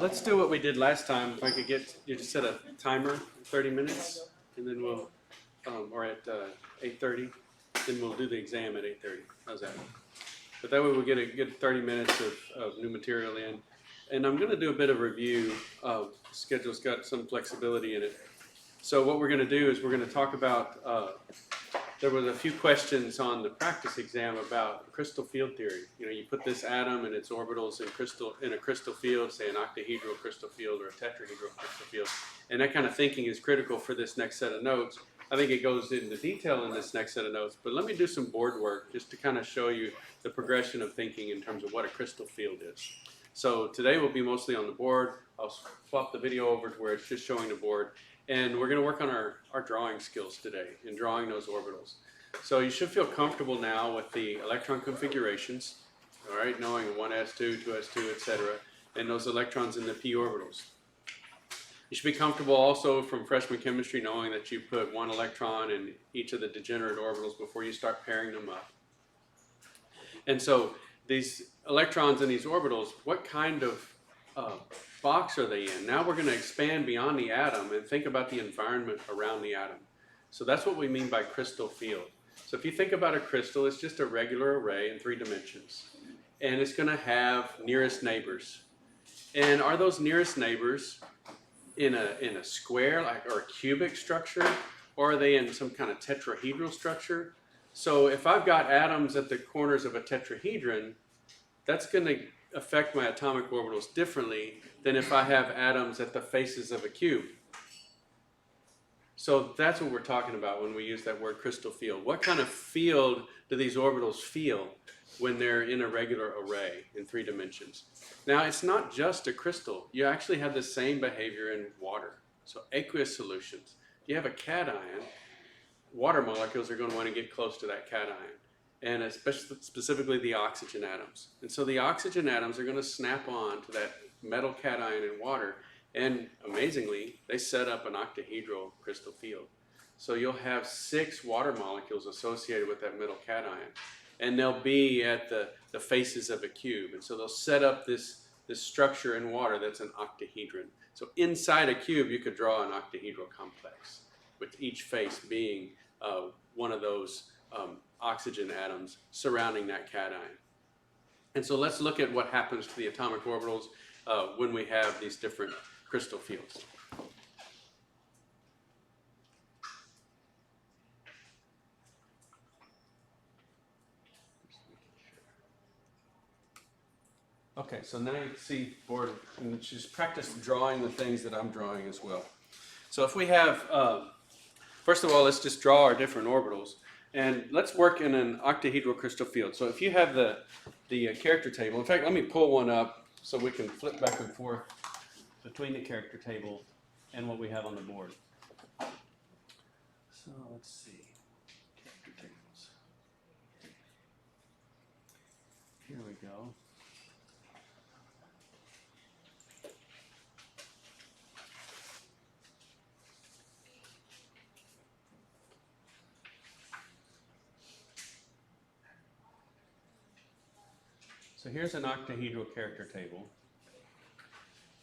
let's do what we did last time. If I could get you to set a timer, 30 minutes, and then we'll, or at 8:30, then we'll do the exam at 8:30. How's that? But that way we'll get a good 30 minutes of new material in. And I'm going to do a bit of review. Schedule's got some flexibility in it. So what we're going to do is we're going to talk about, there was a few questions on the practice exam about crystal field theory. You know, you put this atom and its orbitals in a crystal field, say an octahedral crystal field or a tetrahedral crystal field. And that kind of thinking is critical for this next set of notes. I think it goes into detail in this next set of notes, but let me do some board work just to kind of show you the progression of thinking in terms of what a crystal field is. So today will be mostly on the board. I'll swap the video over to where it's just showing the board. And we're going to work on our drawing skills today in drawing those orbitals. So you should feel comfortable now with the electron configurations, all right, knowing 1s2, 2s2, etc., and those electrons in the p orbitals. You should be comfortable also from freshman chemistry knowing that you put one electron in each of the degenerate orbitals before you start pairing them up. And so these electrons in these orbitals, what kind of box are they in? Now we're going to expand beyond the atom and think about the environment around the atom. So that's what we mean by crystal field. So if you think about a crystal, it's just a regular array in 3 dimensions. And it's going to have nearest neighbors. And are those nearest neighbors in a square or a cubic structure, or are they in some kind of tetrahedral structure? So if I've got atoms at the corners of a tetrahedron, that's going to affect my atomic orbitals differently than if I have atoms at the faces of a cube. So that's what we're talking about when we use that word crystal field. What kind of field do these orbitals feel when they're in a regular array in 3 dimensions? Now, it's not just a crystal. You actually have the same behavior in water. So aqueous solutions. If you have a cation, water molecules are going to want to get close to that cation, and especially specifically the oxygen atoms. And so the oxygen atoms are going to snap on to that metal cation in water, and amazingly, they set up an octahedral crystal field. So you'll have 6 water molecules associated with that metal cation, and they'll be at the faces of a cube. And so they'll set up this structure in water that's an octahedron. So inside a cube, you could draw an octahedral complex, with each face being one of those oxygen atoms surrounding that cation. And so let's look at what happens to the atomic orbitals when we have these different crystal fields. Okay, so now you can see board, and just practice drawing the things that I'm drawing as well. So if we have, first of all, let's just draw our different orbitals. And let's work in an octahedral crystal field. So if you have the character table, in fact, let me pull one up so we can flip back and forth between the character table and what we have on the board. So let's see, character tables. Here we go. So here's an octahedral character table.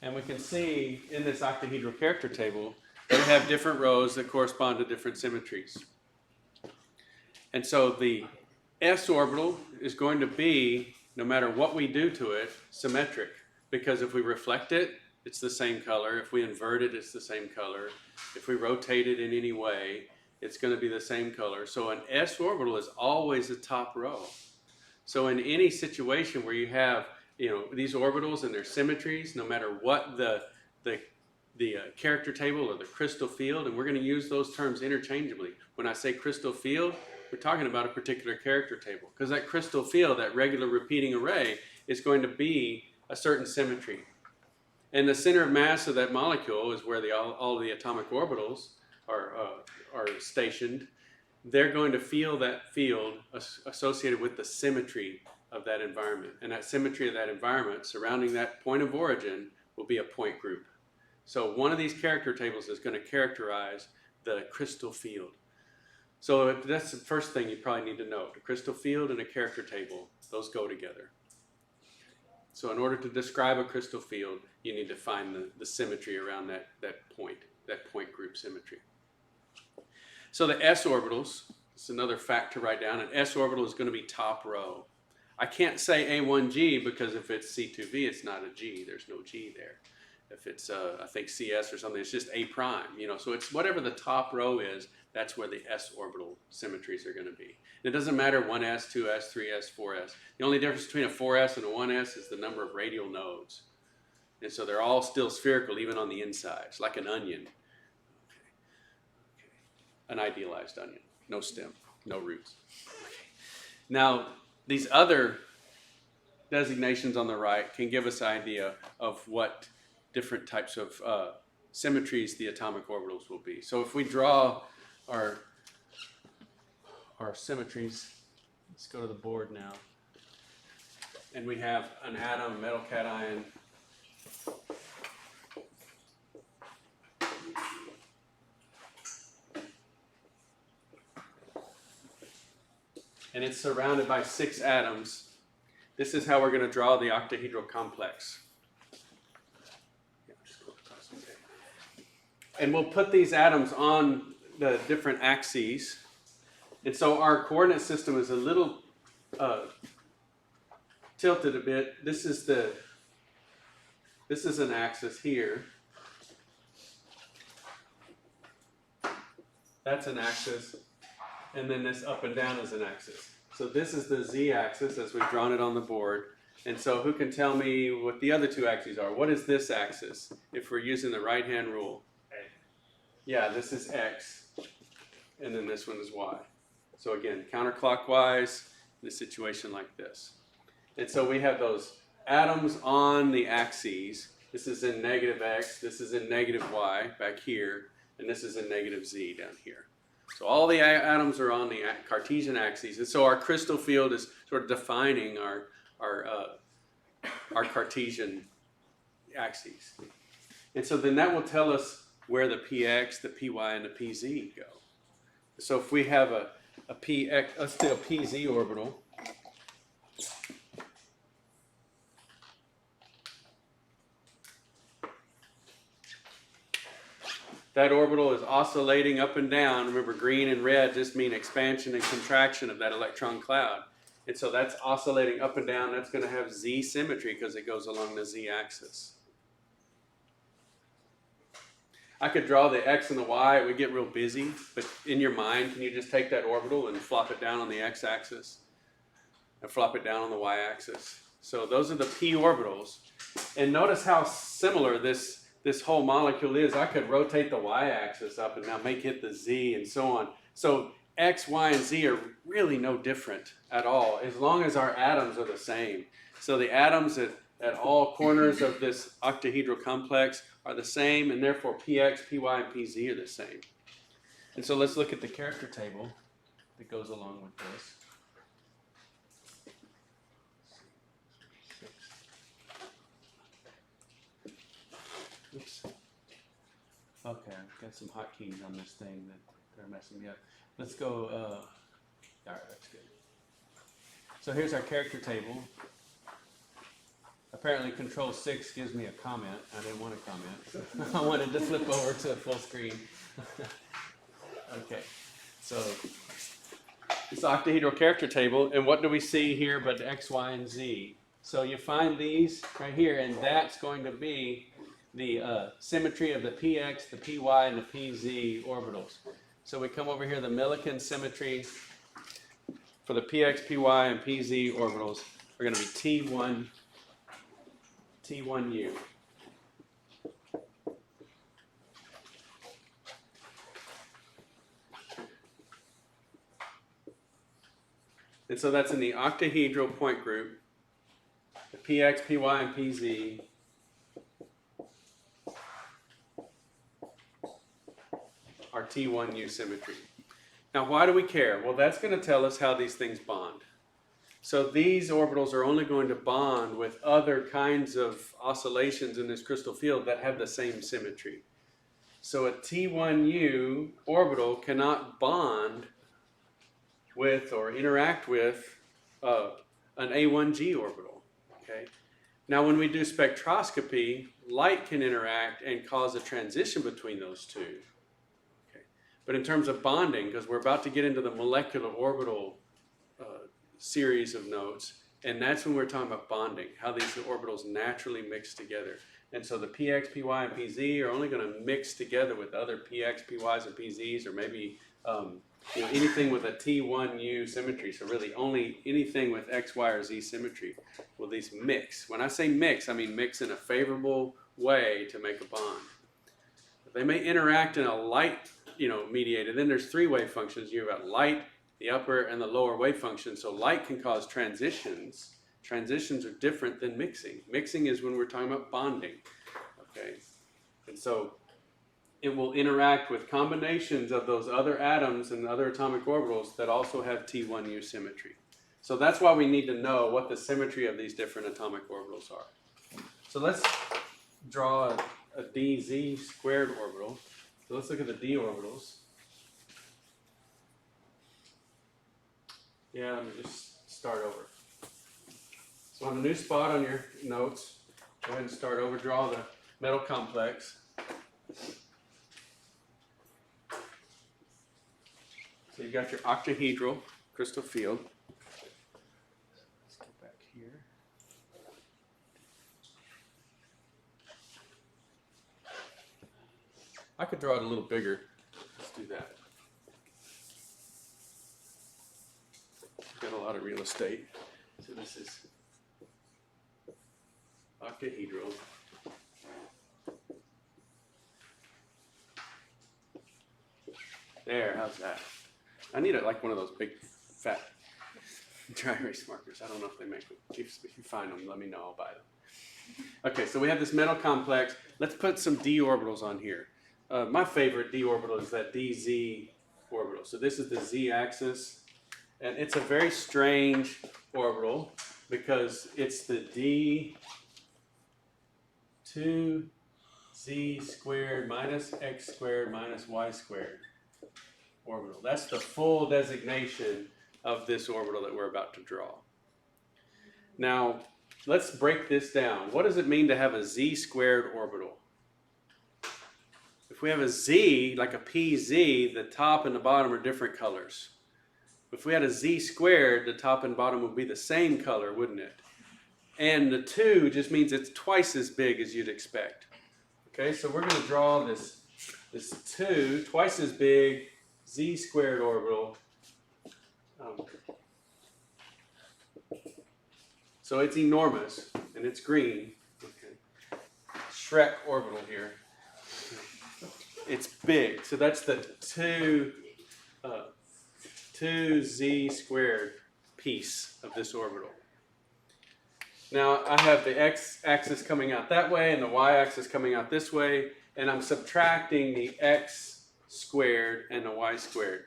And we can see in this octahedral character table that we have different rows that correspond to different symmetries. And so the s orbital is going to be, no matter what we do to it, symmetric. Because if we reflect it, it's the same color. If we invert it, it's the same color. If we rotate it in any way, it's going to be the same color. So an s orbital is always the top row. So in any situation where you have, these orbitals and their symmetries, no matter what the character table or the crystal field, and we're going to use those terms interchangeably. When I say crystal field, we're talking about a particular character table, because that crystal field, that regular repeating array, is going to be a certain symmetry. And the center of mass of that molecule is where all the atomic orbitals are stationed. They're going to feel that field associated with the symmetry of that environment. And that symmetry of that environment surrounding that point of origin will be a point group. So one of these character tables is going to characterize the crystal field. So that's the first thing you probably need to know. The crystal field and a character table, those go together. So in order to describe a crystal field, you need to find the symmetry around that point group symmetry. So the s orbitals, it's another fact to write down. An s orbital is going to be top row. I can't say A1G because if it's C2V, it's not a G. There's no G there. If it's, I think, CS or something, it's just A prime. So it's whatever the top row is, that's where the s orbital symmetries are going to be. And it doesn't matter 1s, 2s, 3s, 4s. The only difference between a 4s and a 1s is the number of radial nodes. And so they're all still spherical, even on the inside. It's like an onion. An idealized onion. No stem, no roots. Now, these other designations on the right can give us an idea of what different types of symmetries the atomic orbitals will be. So if we draw our symmetries, let's go to the board now. And we have an atom, metal cation. And it's surrounded by 6 atoms. This is how we're going to draw the octahedral complex. And we'll put these atoms on the different axes. And so our coordinate system is a little tilted a bit. This is an axis here. That's an axis. And then this up and down is an axis. So this is the z-axis as we've drawn it on the board. And so who can tell me what the other 2 axes are? What is this axis if we're using the right-hand rule? A. Yeah, this is x. And then this one is y. So again, counterclockwise, in a situation like this. And so we have those atoms on the axes. This is in negative x, this is in negative y back here, and this is in negative z down here. So all the atoms are on the Cartesian axes, and so our crystal field is sort of defining our Cartesian axes. And so then that will tell us where the px, the py, and the pz go. So if we have a px, let's do a pz orbital. That orbital is oscillating up and down. Remember, green and red just mean expansion and contraction of that electron cloud. And so that's oscillating up and down. That's going to have z symmetry because it goes along the z-axis. I could draw the x and the y. It would get real busy. But in your mind, can you just take that orbital and flop it down on the x-axis and flop it down on the y-axis? So those are the p orbitals. And notice how similar this whole molecule is. I could rotate the y-axis up and now make it the z and so on. So x, y, and z are really no different at all as long as our atoms are the same. So the atoms at all corners of this octahedral complex are the same, and therefore px, py, and pz are the same. And so let's look at the character table that goes along with this. Oops. Okay, I've got some hotkeys on this thing that they're messing me up. Let's go, all right, that's good. So here's our character table. Apparently Control 6 gives me a comment. I didn't want a comment. I wanted to flip over to a full screen. Okay, so this octahedral character table, and what do we see here but X, Y, and Z? So you find these right here, and that's going to be the symmetry of the px, the py, and the pz orbitals. So we come over here, the Mulliken symmetry for the px, py, and pz orbitals are going to be T1U. And so that's in the octahedral point group. The px, py, and pz are T1U symmetry. Now, why do we care? Well, that's going to tell us how these things bond. So these orbitals are only going to bond with other kinds of oscillations in this crystal field that have the same symmetry. So a T1U orbital cannot bond with or interact with an A1G orbital. Okay? Now when we do spectroscopy, light can interact and cause a transition between those two. Okay. But in terms of bonding, because we're about to get into the molecular orbital series of notes, and that's when we're talking about bonding, how these orbitals naturally mix together. And so the px, py, and pz are only going to mix together with other px, py's, and pz's, or maybe anything with a T1U symmetry. So really only anything with x, y, or z symmetry will these mix. When I say mix, I mean mix in a favorable way to make a bond. They may interact in a light mediated. Then there's three wave functions. You've got light, the upper, and the lower wave function. So light can cause transitions. Transitions are different than mixing. Mixing is when we're talking about bonding. Okay, and so it will interact with combinations of those other atoms and other atomic orbitals that also have T1U symmetry. So that's why we need to know what the symmetry of these different atomic orbitals are. So let's draw a dz squared orbital. So let's look at the d orbitals. Yeah, let me just start over. So on a new spot on your notes, go ahead and start over, draw the metal complex. So you've got your octahedral crystal field. Let's get back here. I could draw it a little bigger. Let's do that. Got a lot of real estate. So this is octahedral. There, how's that? I need like one of those big, fat dry erase markers. I don't know if they make them. If you find them, let me know. I'll buy them. Okay, so we have this metal complex. Let's put some d orbitals on here. My favorite d orbital is that dz orbital. So this is the z-axis. And it's a very strange orbital because it's the d2z squared minus x squared minus y squared orbital. That's the full designation of this orbital that we're about to draw. Now, let's break this down. What does it mean to have a z squared orbital? If we have a z, like a pz, the top and the bottom are different colors. If we had a z squared, the top and bottom would be the same color, wouldn't it? And the 2 just means it's twice as big as you'd expect. Okay, so we're going to draw this 2, twice as big, z squared orbital. So it's enormous, and it's green. Okay. Shrek orbital here. It's big, so that's the 2z squared piece of this orbital. Now I have the x-axis coming out that way and the y-axis coming out this way, and I'm subtracting the x squared and the y squared.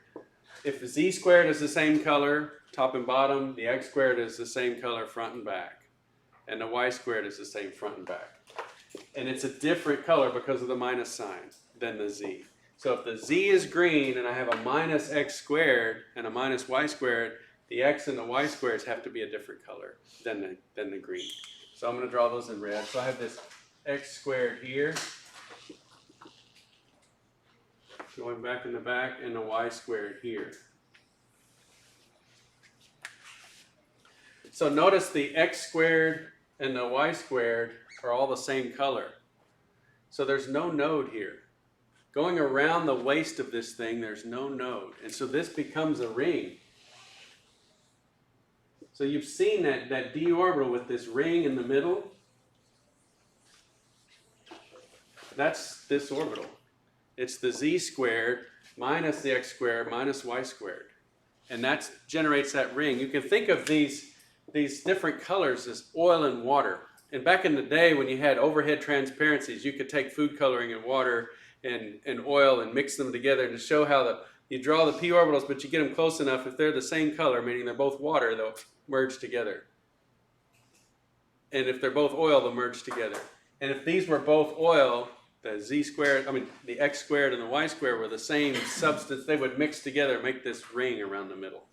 If the z squared is the same color, top and bottom, the x squared is the same color front and back, and the y squared is the same front and back. And it's a different color because of the minus sign than the z. So if the z is green and I have a minus x squared and a minus y squared, the x and the y squareds have to be a different color than the green. So I'm going to draw those in red. So I have this x squared here, going back in the back, and the y squared here. So notice the x squared and the y squared are all the same color. So there's no node here. Going around the waist of this thing, there's no node. And so this becomes a ring. So you've seen that d orbital with this ring in the middle. That's this orbital. It's the z squared minus the x squared minus y squared. And that generates that ring. You can think of these different colors as oil and water. And back in the day when you had overhead transparencies, you could take food coloring and water and oil and mix them together to show how you draw the p orbitals, but you get them close enough. If they're the same color, meaning they're both water, they'll merge together. And if they're both oil, they'll merge together. And if these were both oil, the z squared, the x squared and the y squared were the same substance, they would mix together and make this ring around the middle.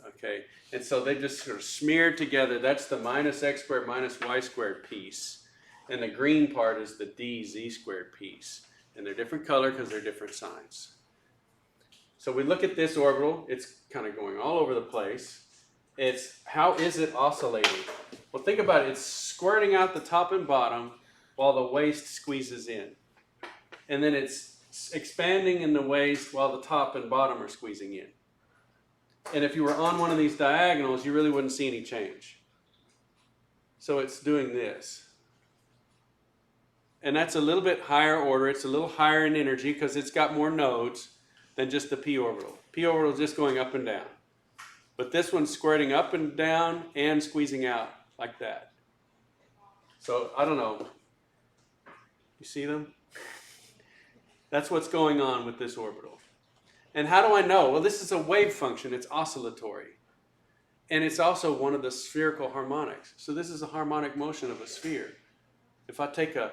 Okay, and so they just sort of smeared together. That's the minus x squared minus y squared piece. And the green part is the dz squared piece. And they're different color because they're different signs. So we look at this orbital. It's kind of going all over the place. It's, how is it oscillating? Well, think about it. It's squirting out the top and bottom while the waist squeezes in. And then it's expanding in the waist while the top and bottom are squeezing in. And if you were on one of these diagonals, you really wouldn't see any change. So it's doing this. And that's a little bit higher order. It's a little higher in energy because it's got more nodes than just the p orbital. P orbital is just going up and down. But this one's squirting up and down and squeezing out like that. So I don't know. You see them? That's what's going on with this orbital. And how do I know? Well, this is a wave function. It's oscillatory. And it's also one of the spherical harmonics. So this is a harmonic motion of a sphere. If I take a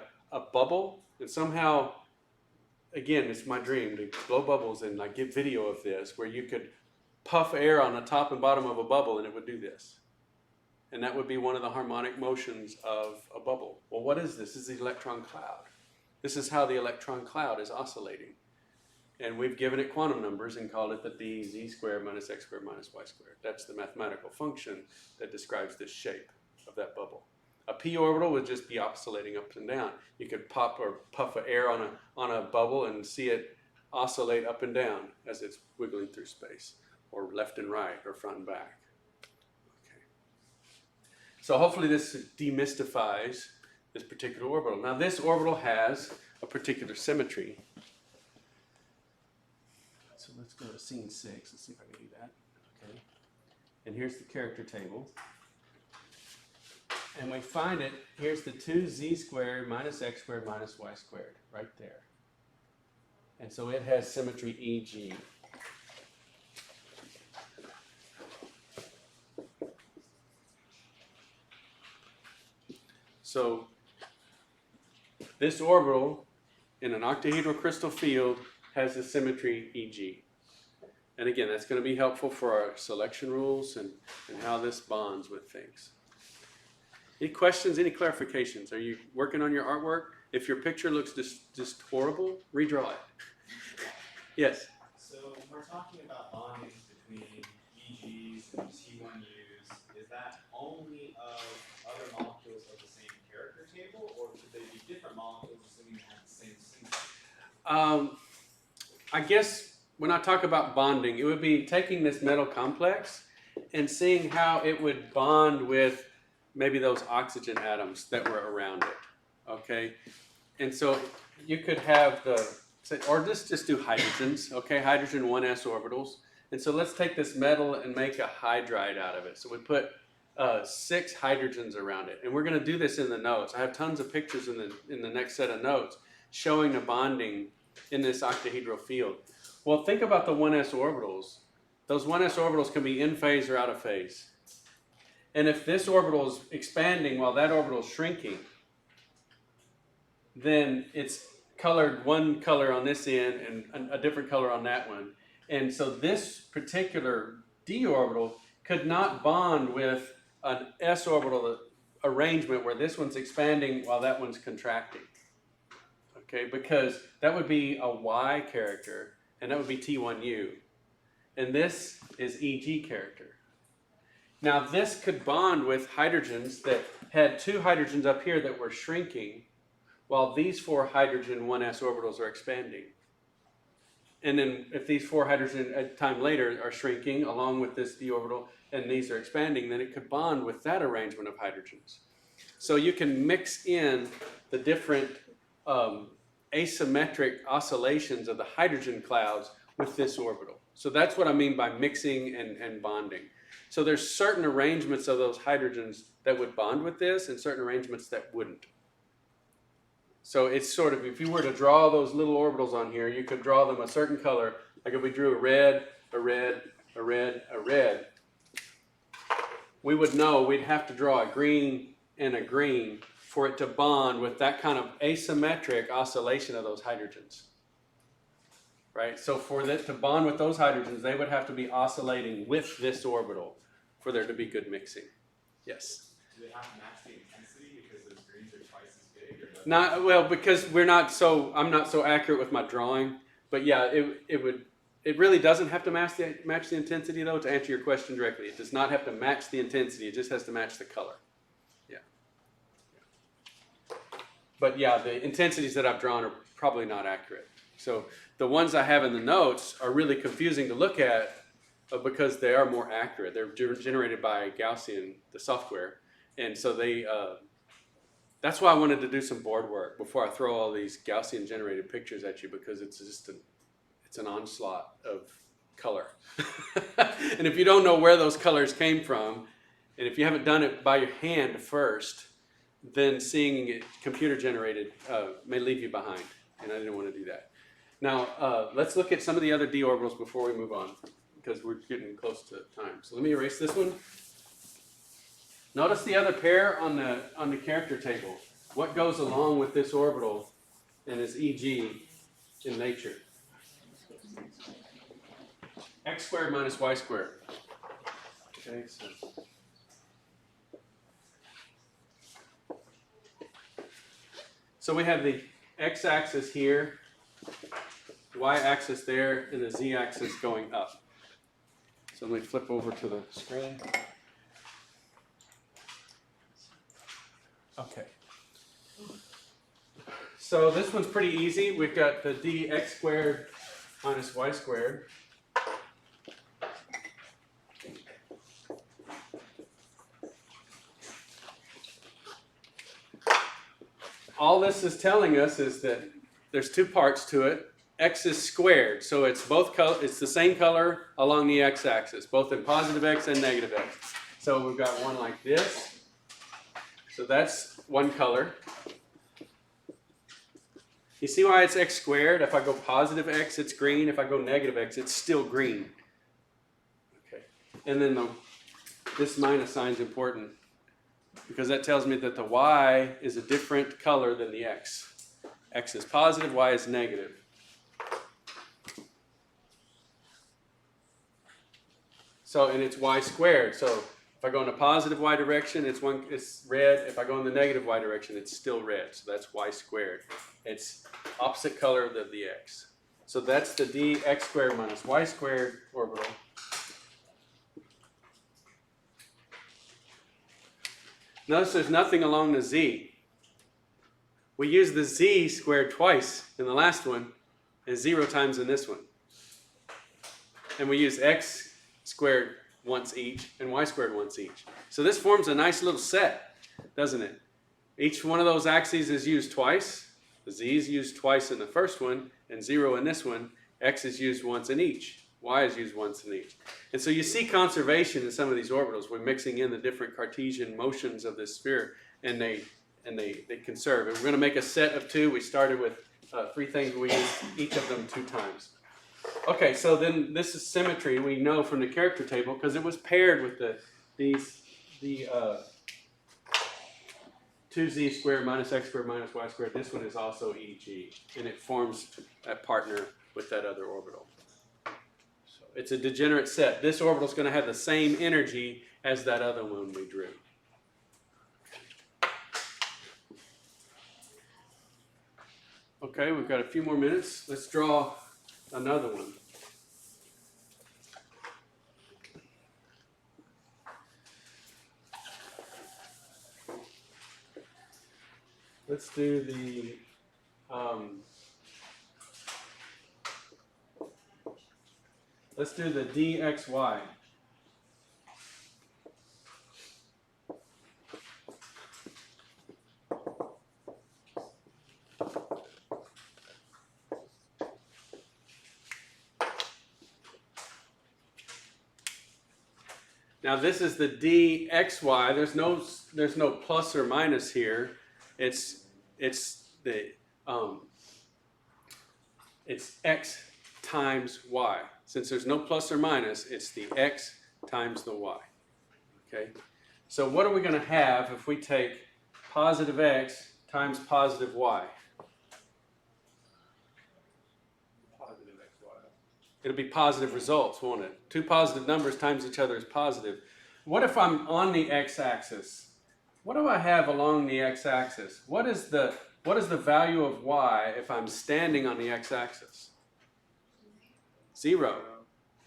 bubble and somehow, again, it's my dream to blow bubbles and like get video of this, where you could puff air on the top and bottom of a bubble and it would do this. And that would be one of the harmonic motions of a bubble. Well, what is this? This is the electron cloud. This is how the electron cloud is oscillating. And we've given it quantum numbers and called it the dz squared minus x squared minus y squared. That's the mathematical function that describes this shape of that bubble. A p orbital would just be oscillating up and down. You could pop or puff air on a bubble and see it oscillate up and down as it's wiggling through space, or left and right, or front and back. Okay. So hopefully this demystifies this particular orbital. Now this orbital has a particular symmetry. So let's go to scene 6 and see if I can do that. Okay. And here's the character table. And we find it, here's the 2z squared minus x squared minus y squared, right there. And so it has symmetry EG. So this orbital in an octahedral crystal field has the symmetry EG. And again, that's going to be helpful for our selection rules and how this bonds with things. Any questions, any clarifications? Are you working on your artwork? If your picture looks just horrible, redraw it. Yes? So when we're talking about bonding between EGs and T1Us, is that only of other molecules of the same character table, or could they be different molecules assuming they have the same symmetry? I guess when I talk about bonding, it would be taking this metal complex and seeing how it would bond with maybe those oxygen atoms that were around it, okay? And so you could have or just do hydrogens, okay? Hydrogen 1s orbitals. And so let's take this metal and make a hydride out of it. So we put 6 hydrogens around it. And we're gonna do this in the notes. I have tons of pictures in the next set of notes showing the bonding in this octahedral field. Well, think about the 1s orbitals. Those 1s orbitals can be in phase or out of phase. And if this orbital is expanding while that orbital is shrinking, then it's colored one color on this end and a different color on that one. And so this particular d orbital could not bond with an s orbital arrangement where this one's expanding while that one's contracting. Okay, because that would be a y character, and that would be T1U. And this is EG character. Now this could bond with hydrogens that had 2 hydrogens up here that were shrinking, while these 4 hydrogen 1s orbitals are expanding. And then if these 4 hydrogen a time later are shrinking along with this d orbital and these are expanding, then it could bond with that arrangement of hydrogens. So you can mix in the different asymmetric oscillations of the hydrogen clouds with this orbital. So that's what I mean by mixing and bonding. So there's certain arrangements of those hydrogens that would bond with this and certain arrangements that wouldn't. So it's sort of, if you were to draw those little orbitals on here, you could draw them a certain color. Like if we drew a red, a red, a red, a red, we would know we'd have to draw a green and a green for it to bond with that kind of asymmetric oscillation of those hydrogens. right? So for that to bond with those hydrogens, they would have to be oscillating with this orbital for there to be good mixing. Yes? Do they have to match the intensity because those greens are twice as big? Or Not, well, because I'm not so accurate with my drawing, but yeah, it really doesn't have to match the intensity though, to answer your question directly. It does not have to match the intensity, it just has to match the color. Yeah. But yeah, the intensities that I've drawn are probably not accurate. So the ones I have in the notes are really confusing to look at because they are more accurate. They're generated by Gaussian, the software, and so that's why I wanted to do some board work before I throw all these Gaussian generated pictures at you, because it's just it's an onslaught of color. And if you don't know where those colors came from, and if you haven't done it by your hand first, then seeing it computer generated may leave you behind, and I didn't want to do that. Now, let's look at some of the other d orbitals before we move on, because we're getting close to time. So let me erase this one. Notice the other pair on the character table. What goes along with this orbital and is EG in nature? X squared minus y squared. Okay, so we have the x-axis here, y-axis there, and the z-axis going up. So let me flip over to the screen. Okay. So this one's pretty easy. We've got the dx squared minus y squared. All this is telling us is that there's two parts to it. X is squared, so it's it's the same color along the x-axis, both in positive x and negative x. So we've got one like this. So that's one color. You see why it's x squared? If I go positive x, it's green. If I go negative x, it's still green. Okay. And then this minus sign is important, because that tells me that the y is a different color than the x. X is positive, y is negative. So, and it's y squared. So if I go in the positive y direction, it's red. If I go in the negative y direction, it's still red. So that's y squared. It's opposite color of the x. So that's the dx squared minus y squared orbital. Notice there's nothing along the z. We used the z squared twice in the last one, and 0 times in this one. And we use x squared once each, and y squared once each. So this forms a nice little set, doesn't it? Each one of those axes is used twice. The z is used twice in the first one, and 0 in this one. X is used once in each. Y is used once in each. And so you see conservation in some of these orbitals. We're mixing in the different Cartesian motions of this sphere, and they conserve. And we're going to make a set of 2. We started with 3 things. We use each of them 2 times. Okay, so then this is symmetry. We know from the character table because it was paired with the 2z squared minus x squared minus y squared. This one is also EG, and it forms a partner with that other orbital. So it's a degenerate set. This orbital is going to have the same energy as that other one we drew. Okay, we've got a few more minutes. Let's draw another one. Let's do the dxy. Now this is the dxy. There's no plus or minus here. It's x times y. Since there's no plus or minus, it's the x times the y. Okay. So what are we going to have if we take positive x times positive y? Positive xy. It'll be positive results, won't it? Two positive numbers times each other is positive. What if I'm on the x-axis? What do I have along the x-axis? What is the value of y if I'm standing on the x-axis? 0.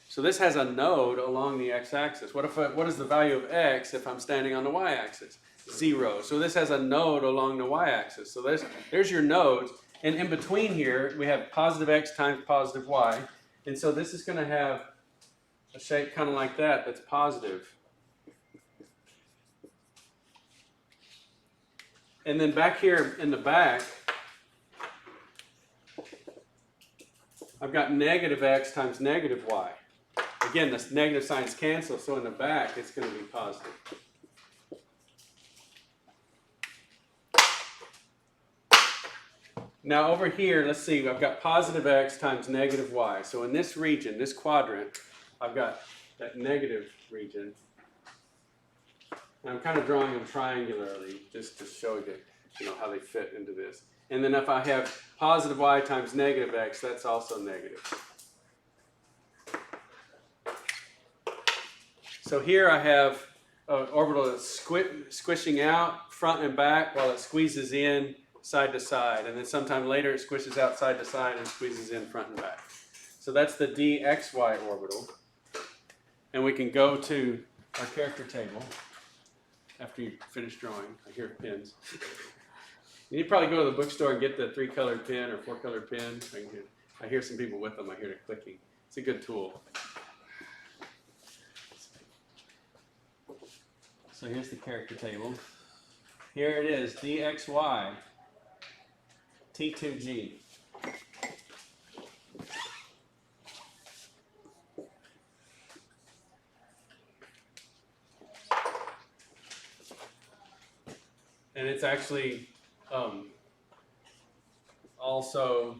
So this has a node along the x-axis. What is the value of x if I'm standing on the y-axis? 0. So this has a node along the y-axis. So there's your nodes. And in between here, we have positive x times positive y. And so this is going to have a shape kind of like that that's positive. And then back here in the back, I've got negative x times negative y. Again, the negative signs cancel, so in the back it's going to be positive. Now over here, let's see, I've got positive x times negative y. So in this region, this quadrant, I've got that negative region. And I'm kind of drawing them triangularly just to show you how they fit into this. And then if I have positive y times negative x, that's also negative. So here I have an orbital that's squishing out front and back while it squeezes in side to side. And then sometime later it squishes out side to side and squeezes in front and back. So that's the dxy orbital. And we can go to our character table after you finish drawing. I hear pins. You probably go to the bookstore and get the 3-colored pen or 4-colored pen. I hear some people with them. I hear the clicking. It's a good tool. So here's the character table. Here it is, dxy, T2g. And it's actually also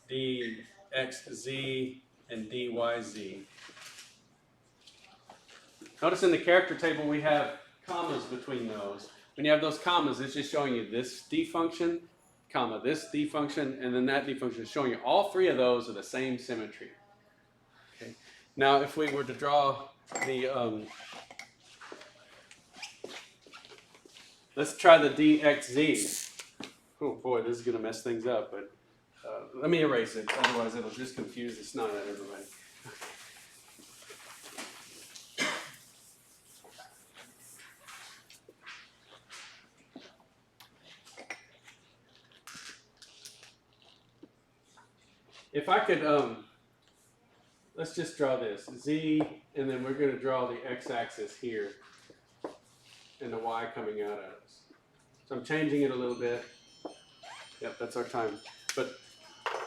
dxz and dyz. Notice in the character table we have commas between those. When you have those commas, it's just showing you this d function, comma, this d function, and then that d function is showing you all three of those are the same symmetry. Okay. Now, if we were to draw the, let's try the dxz. Oh boy, this is going to mess things up, but let me erase it, otherwise it'll just confuse the snot out of everybody. If I could, let's just draw this, z, and then we're going to draw the x-axis here, and the y coming out at us. So I'm changing it a little bit. Yep, that's our time. But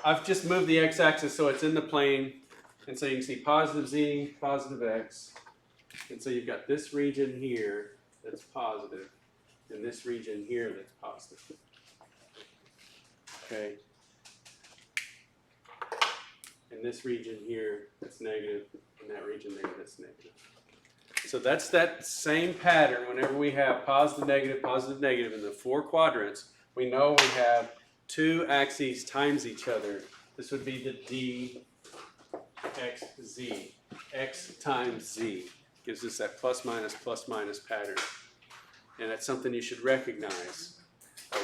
I've just moved the x-axis so it's in the plane, and so you can see positive z, positive x, and so you've got this region here that's positive, and this region here that's positive. Okay. And this region here, that's negative, and that region there, that's negative. So that's that same pattern. Whenever we have positive, negative in the 4 quadrants, we know we have 2 axes times each other. This would be the dxz. X times z gives us that plus minus pattern. And that's something you should recognize.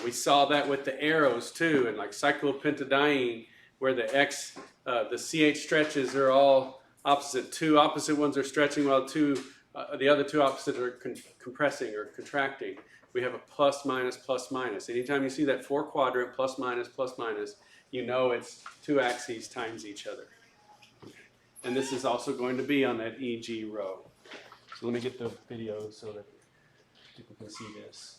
We saw that with the arrows too, and like cyclopentadiene, where the X, the CH stretches are all opposite. 2 opposite ones are stretching while the other 2 opposites are compressing or contracting. We have a plus minus. Anytime you see that 4 quadrant, plus minus, you know it's 2 axes times each other. And this is also going to be on that EG row. So let me get the video so that people can see this.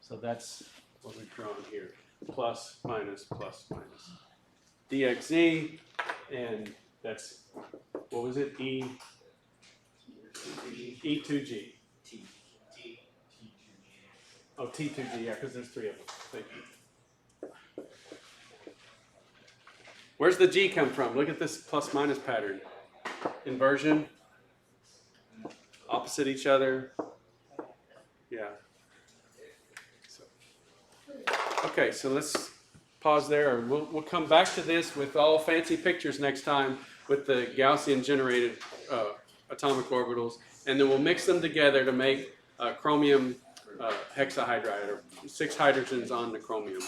So that's what we've drawn here. Plus minus. dxz, and that's, what was it? E2g. Oh, T2g, yeah, because there's 3 of them. Thank you. Where's the G come from? Look at this plus minus pattern. Inversion. Opposite each other. Yeah. So, okay, so let's pause there, or we'll come back to this with all fancy pictures next time with the Gaussian generated atomic orbitals, and then we'll mix them together to make chromium hexahydride, or 6 hydrogens on the chromium.